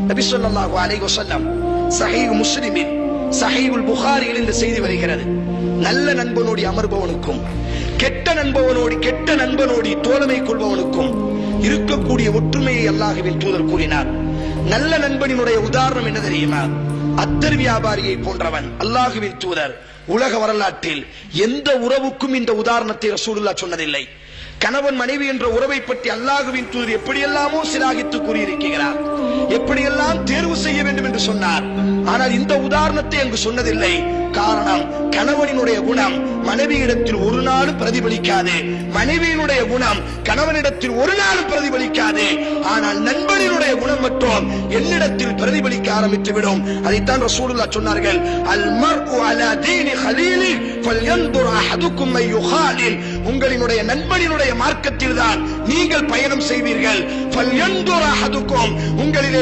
நபி ஸல்லல்லாஹு அலைஹி வஸல்லம் சஹீஹ் முஸ்லிமில் சஹீஹுல் புகாரியில் இந்த செய்தி வருகிறது. நல்ல நண்பனோடி அமர்பவனுக்கும் கெட்ட நண்பனோடி தோழமை கொள்பவனுக்கும் இருக்கக்கூடிய ஒற்றுமையை அல்லாஹ்வின் தூதர் கூறினார். நல்ல நண்பனினுடைய உதாரணம் என்ன தெரியுமா? அத்தர் வியாபாரியை போன்றவன். அல்லாஹ்வின் தூதர் உலக வரலாற்றில் எந்த உறவுக்கும் இந்த உதாரணத்தை ரசூலுல்லாஹ் சொன்னதில்லை. கணவன் மனைவி என்ற உறவை பற்றி அல்லாஹ்வின் தூதர் எப்படியெல்லாமோ சிலாகித்து கூறியிருக்கிறார், எப்படியெல்லாம் தேர்வு செய்ய வேண்டும் என்று சொன்னார். ஆனால் இந்த உதாரணத்தை அங்கு சொன்னதில்லை. காரணம், கணவனினுடைய குணம் மனைவியிடத்தில் ஒரு நாளும் பிரதிபலிக்காது, மனைவியினுடைய குணம் கணவனிடத்தில் ஒரு நாளும் பிரதிபலிக்காது. ஆனால் நண்பனினுடைய குணம் மட்டும் என்னிடத்தில் பிரதிபலிக்க ஆரம்பித்துவிடும். அதைத்தான் ரசூலுல்லாஹ் சொன்னார்கள், அல் மர்உ அலா தீனி ஹலீலி ஃபல்யன்துர் அஹதுக்கும் மை யுகாலில். உங்களினுடைய நண்பனினுடைய மார்க்கத்தில் தான் நீங்கள் பயணம் செய்வீர்கள். ஃபல்யன்துர் அஹதுக்கும், உங்களிலே